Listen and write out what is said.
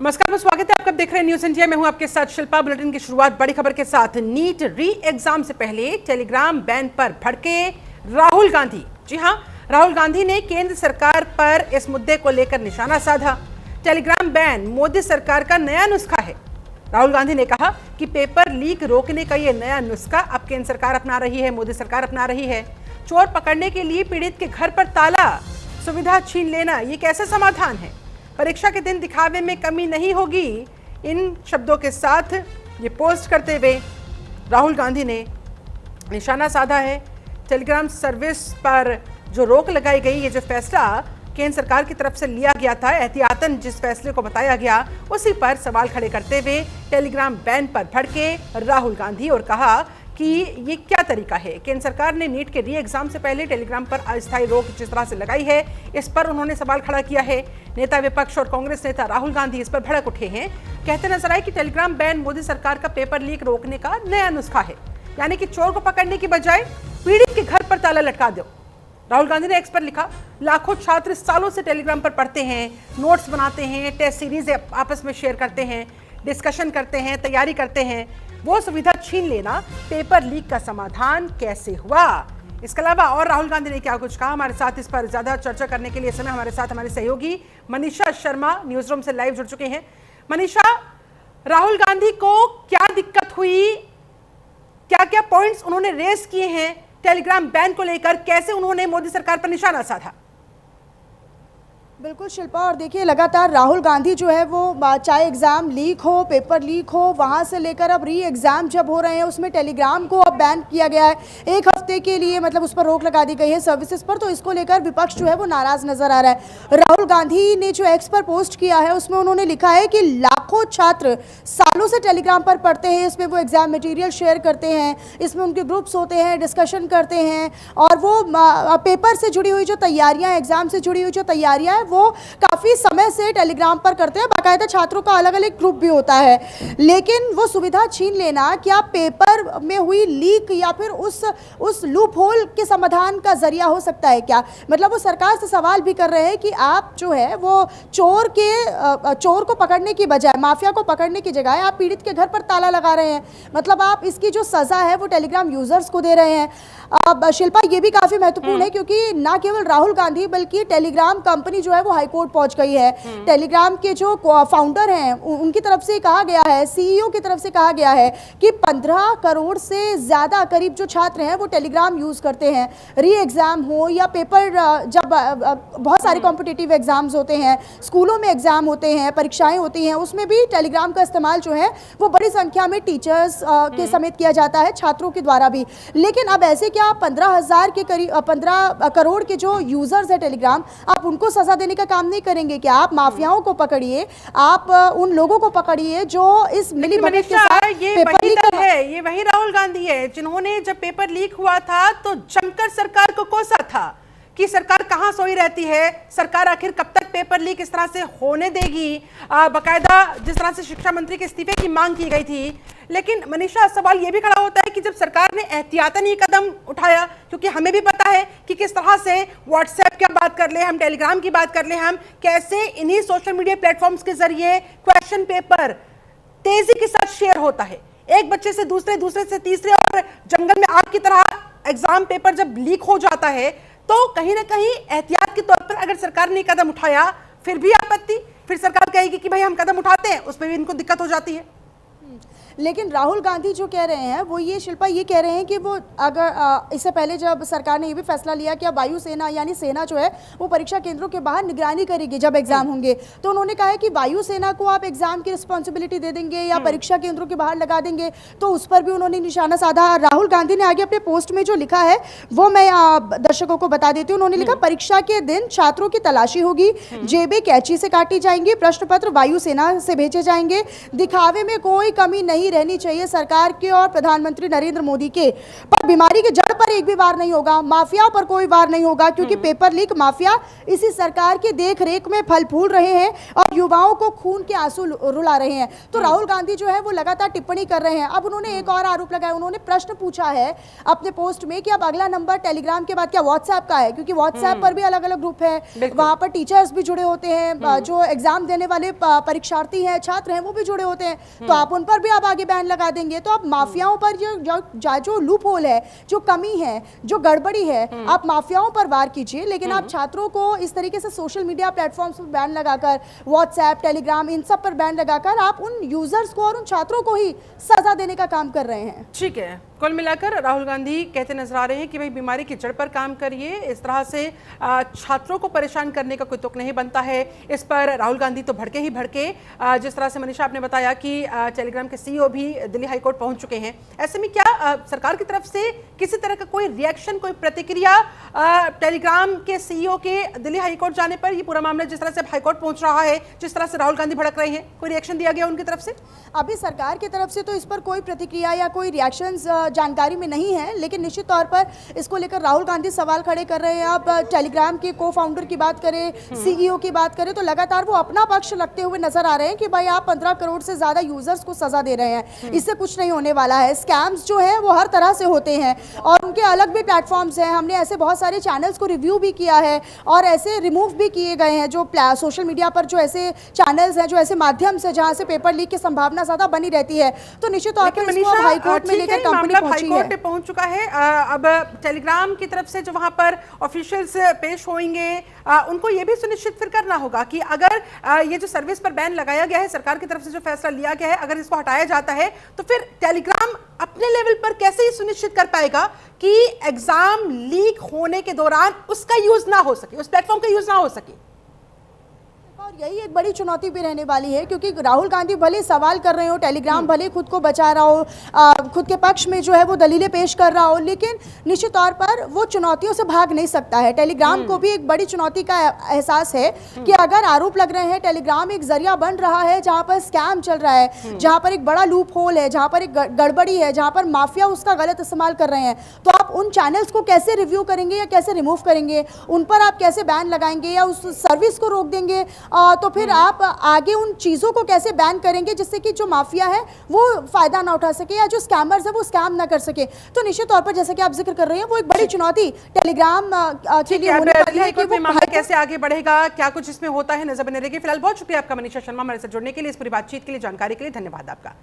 नमस्कार, बहुत स्वागत है आपका। देख रहे हैं न्यूज़ इंडिया। मैं हूं आपके साथ शिल्पा। बुलेटिन की शुरुआत बड़ी खबर के साथ। नीट री एग्जाम से पहले टेलीग्राम बैन पर भड़के राहुल गांधी। जी हां, राहुल गांधी ने केंद्र सरकार पर इस मुद्दे को लेकर निशाना साधा। टेलीग्राम बैन मोदी सरकार का नया नुस्खा है। राहुल गांधी ने कहा कि पेपर लीक रोकने का यह नया नुस्खा अब केंद्र सरकार अपना रही है, मोदी सरकार अपना रही है। चोर पकड़ने के लिए पीड़ित के घर पर ताला, सुविधा छीन लेना, ये कैसा समाधान है? परीक्षा के दिन दिखावे में कमी नहीं होगी। इन शब्दों के साथ ये पोस्ट करते हुए राहुल गांधी ने निशाना साधा है। टेलीग्राम सर्विस पर जो रोक लगाई गई, ये जो फैसला केंद्र सरकार की तरफ से लिया गया था, एहतियातन जिस फैसले को बताया गया, उसी पर सवाल खड़े करते हुए टेलीग्राम बैन पर भड़के राहुल गांधी और कहा कि ये क्या तरीका है। केंद्र सरकार ने नीट के री एग्जाम से पहले टेलीग्राम पर अस्थायी रोक जिस तरह से लगाई है, इस पर उन्होंने सवाल खड़ा किया है। नेता विपक्ष और कांग्रेस नेता राहुल गांधी इस पर भड़क उठे हैं। कहते नजर आए कि टेलीग्राम बैन मोदी सरकार का पेपर लीक रोकने का नया नुस्खा है, यानी कि चोर को पकड़ने की बजाय पीड़ित के घर पर ताला लटका दो। राहुल गांधी ने एक्स पर लिखा, लाखों छात्र सालों से टेलीग्राम पर पढ़ते हैं, नोट्स बनाते हैं, टेस्ट सीरीज आपस में शेयर करते हैं, डिस्कशन करते हैं, तैयारी करते हैं। वो सुविधा छीन लेना पेपर लीक का समाधान कैसे हुआ? इसके अलावा और राहुल गांधी ने क्या कुछ कहा, हमारे साथ इस पर ज्यादा चर्चा करने के लिए समय हमारे साथ हमारे सहयोगी मनीषा शर्मा न्यूज रूम से लाइव जुड़ चुके हैं। मनीषा, राहुल गांधी को क्या दिक्कत हुई, क्या क्या पॉइंट्स उन्होंने रेस किए हैं टेलीग्राम बैन को लेकर, कैसे उन्होंने मोदी सरकार पर निशाना साधा? बिल्कुल शिल्पा, और देखिए लगातार राहुल गांधी जो है वो चाहे एग्ज़ाम लीक हो, पेपर लीक हो, वहाँ से लेकर अब री एग्ज़ाम जब हो रहे हैं उसमें टेलीग्राम को अब बैन किया गया है एक हफ्ते के लिए, मतलब उस पर रोक लगा दी गई है सर्विसेज पर। तो इसको लेकर विपक्ष जो है वो नाराज़ नज़र आ रहा है। राहुल गांधी ने जो एक्स पर पोस्ट किया है उसमें उन्होंने लिखा है कि लाखों छात्र सालों से टेलीग्राम पर पढ़ते हैं, इसमें वो एग्ज़ाम मटीरियल शेयर करते हैं, इसमें उनके ग्रुप्स होते हैं, डिस्कशन करते हैं, और वो पेपर से जुड़ी हुई जो तैयारियाँ, एग्ज़ाम से जुड़ी हुई जो तैयारियाँ हैं वो काफ़ी समय से टेलीग्राम पर करते हैं। बाकायदा छात्रों का अलग अलग ग्रुप भी होता है। लेकिन वो सुविधा छीन लेना क्या पेपर में हुई लीक या फिर उस लूप होल के समाधान का जरिया हो सकता है क्या? मतलब वो सरकार से सवाल भी कर रहे हैं कि आप जो है वो चोर को पकड़ने की बजाय, माफिया को पकड़ने की जगह आप पीड़ित के घर पर ताला लगा रहे हैं। मतलब आप इसकी जो सज़ा है वो टेलीग्राम यूज़र्स को दे रहे हैं। अब शिल्पा, ये भी काफ़ी महत्वपूर्ण है क्योंकि ना केवल राहुल गांधी बल्कि टेलीग्राम कंपनी जो है वो हाईकोर्ट पहुंच गई है। टेलीग्राम के जो फाउंडर हैं उनकी तरफ से कहा गया है, सीईओ की तरफ से कहा गया है कि 15 करोड़ से ज़्यादा करीब जो छात्र हैं वो टेलीग्राम यूज़ करते हैं। री एग्ज़ाम हो या पेपर, जब बहुत सारे कॉम्पिटिटिव एग्ज़ाम्स होते हैं, स्कूलों में एग्ज़ाम होते हैं, परीक्षाएँ होती हैं, उसमें भी टेलीग्राम का इस्तेमाल जो है वो बड़ी संख्या में टीचर्स के समेत किया जाता है, छात्रों के द्वारा भी। लेकिन अब ऐसे क्या 15,000 के करीब 15 करोड़ के जो यूजर्स है टेलीग्राम, आप उनको सजा देने का काम नहीं करेंगे क्या? आप माफियाओं को पकड़िए, आप उन लोगों को पकड़िए जो इस मिली भगत के साथ पेपर लीक कर है। ये वही राहुल गांधी है जिन्होंने जब पेपर लीक हुआ था तो जमकर सरकार को कोसा था कि सरकार कहां सोई रहती है, सरकार आखिर कब तक पेपर लीक इस तरह से होने देगी। बाकायदा जिस तरह से शिक्षा मंत्री के इस्तीफे की मांग की गई थी। लेकिन मनीषा, सवाल ये भी खड़ा होता है कि जब सरकार ने एहतियातन ये कदम उठाया, क्योंकि हमें भी पता है कि किस तरह से व्हाट्सएप की बात कर ले हम, टेलीग्राम की बात कर ले हम, कैसे इन्हीं सोशल मीडिया प्लेटफॉर्म्स के जरिए क्वेश्चन पेपर तेजी के साथ शेयर होता है, एक बच्चे से दूसरे, दूसरे से तीसरे, और जंगल में आग की तरह एग्जाम पेपर जब लीक हो जाता है तो कहीं ना कहीं एहतियात के तौर पर अगर सरकार ने कदम उठाया फिर भी आपत्ति, फिर सरकार कहेगी कि भाई हम कदम उठाते हैं, उसमें भी इनको दिक्कत हो जाती है। लेकिन राहुल गांधी जो कह रहे हैं वो ये शिल्पा ये कह रहे हैं कि वो अगर इससे पहले जब सरकार ने ये भी फैसला लिया कि अब वायुसेना यानी सेना जो है वो परीक्षा केंद्रों के बाहर निगरानी करेगी जब एग्जाम होंगे, तो उन्होंने कहा है कि वायुसेना को आप एग्जाम की रिस्पॉन्सिबिलिटी दे देंगे या परीक्षा केंद्रों के बाहर लगा देंगे, तो उस पर भी उन्होंने निशाना साधा। राहुल गांधी ने आगे अपने पोस्ट में जो लिखा है वो मैं दर्शकों को बता देती हूँ। उन्होंने लिखा, परीक्षा के दिन छात्रों की तलाशी होगी, जेबें कैंची से काटी जाएंगी, प्रश्न पत्र वायुसेना से भेजे जाएंगे, दिखावे में कोई कमी नहीं रहनी चाहिए सरकार के और प्रधानमंत्री नरेंद्र मोदी के। पर बीमारी के जड़ पर एक भी वार नहीं होगा, माफियाओं पर कोई वार नहीं होगा, क्योंकि पेपर लीक माफिया इसी सरकार की देखरेख में फल फूल रहे हैं और युवाओं को खून के आंसू रुला रहे हैं। तो राहुल गांधी जो है वो लगातार टिप्पणी कर रहे हैं। अब उन्होंने एक और आरोप लगाया, उन्होंने प्रश्न पूछा है अपने पोस्ट में कि अब अगला नंबर टेलीग्राम के बाद क्या व्हाट्सएप का है, क्योंकि व्हाट्सएप पर भी अलग अलग ग्रुप है, वहां पर टीचर्स भी जुड़े होते हैं, जो एग्जाम देने वाले परीक्षार्थी हैं, छात्र हैं, वो भी जुड़े होते हैं, तो आप उन पर भी आप आगे बैन लगा देंगे। तो अब माफियाओं पर जो लूप होल है, जो कमी है, जो गड़बड़ी है, आप माफियाओं पर वार कीजिए, लेकिन आप छात्रों को इस तरीके से सोशल मीडिया प्लेटफॉर्म्स पर बैन लगाकर, व्हाट्सएप, टेलीग्राम, इन सब पर बैन लगाकर आप उन यूजर्स को और उन छात्रों को ही सजा देने का काम कर रहे हैं। ठीक है, कुल मिलाकर राहुल गांधी कहते नजर आ रहे हैं कि भाई बीमारी की जड़ पर काम करिए, इस तरह से छात्रों को परेशान करने का कोई तुक नहीं बनता है। इस पर राहुल गांधी तो भड़के ही भड़के, जिस तरह से मनीषा आपने बताया कि टेलीग्राम के सीईओ भी दिल्ली हाईकोर्ट पहुंच चुके हैं। ऐसे में क्या सरकार की तरफ से किसी तरह का कोई रिएक्शन, कोई प्रतिक्रिया टेलीग्राम के सीईओ के दिल्ली हाईकोर्ट जाने पर, ये पूरा मामला जिस तरह से हाईकोर्ट पहुंच रहा है, जिस तरह से राहुल गांधी भड़क रहे हैं, कोई रिएक्शन दिया गया उनकी तरफ से? अभी सरकार की तरफ से तो इस पर कोई प्रतिक्रिया या कोई रिएक्शंस जानकारी में नहीं है, लेकिन निश्चित तौर पर इसको लेकर राहुल गांधी सवाल खड़े कर रहे हैं। अब टेलीग्राम के को फाउंडर की बात करें, सीईओ की बात करें, तो लगातार वो अपना पक्ष रखते हुए नजर आ रहे हैं कि भाई आप 15 करोड़ से ज्यादा यूजर्स को सजा दे रहे हैं, इससे कुछ नहीं होने वाला है। स्कैम्स जो है वो हर तरह से होते हैं और उनके अलग भी प्लेटफॉर्म्स हैं। हमने ऐसे बहुत सारे चैनल्स को रिव्यू भी किया है और ऐसे रिमूव भी किए गए हैं, जो सोशल मीडिया पर जो ऐसे चैनल्स हैं, जो ऐसे माध्यम से जहां से पेपर लीक की संभावना ज्यादा बनी रहती है। तो निश्चित तौर पर इसको हाईकोर्ट में लेकर कंपनी पहुंच चुका है। अब टेलीग्राम की तरफ से जो वहां पर ऑफिशियल्स पेश होंगे, उनको ये भी सुनिश्चित फिर करना होगा कि अगर ये जो सर्विस पर बैन लगाया गया है, सरकार की तरफ से जो फैसला लिया गया है, अगर इसको हटाया जाता है तो फिर टेलीग्राम अपने लेवल पर कैसे ही सुनिश्चित कर पाएगा कि एग्जाम लीक होने के दौरान उसका यूज ना हो सके, उस प्लेटफॉर्म का यूज ना हो सके। और यही एक बड़ी चुनौती भी रहने वाली है, क्योंकि राहुल गांधी भले सवाल कर रहे हो, टेलीग्राम भले खुद को बचा रहा हो, खुद के पक्ष में जो है वो दलीलें पेश कर रहा हो, लेकिन निश्चित तौर पर वो चुनौतियों से भाग नहीं सकता है। टेलीग्राम को भी एक बड़ी चुनौती का एहसास है कि अगर आरोप लग रहे हैं टेलीग्राम एक जरिया बन रहा है जहां पर स्कैम चल रहा है, जहां पर एक बड़ा लूप होल है, जहां पर एक गड़बड़ी है, जहां पर माफिया उसका गलत इस्तेमाल कर रहे हैं, तो आप उन चैनल्स को कैसे रिव्यू करेंगे या कैसे रिमूव करेंगे, उन पर आप कैसे बैन लगाएंगे या उस सर्विस को रोक देंगे, तो फिर आप आगे उन चीज़ों को कैसे बैन करेंगे जिससे कि जो माफिया है वो फायदा ना उठा सके या जो स्कैमर्स है वो स्कैम ना कर सके। तो निश्चित तौर पर जैसे कि आप जिक्र कर रहे हैं, वो एक बड़ी चुनौती टेलीग्राम के लिए होने वाली है कि वो मामला कैसे आगे बढ़ेगा, क्या कुछ इसमें होता है, नजर बने रहेगी। फिलहाल बहुत शुक्रिया आपका मनीषा शर्मा, हमारे साथ जुड़ने के लिए, इस पूरी बातचीत के लिए, जानकारी के लिए धन्यवाद आपका।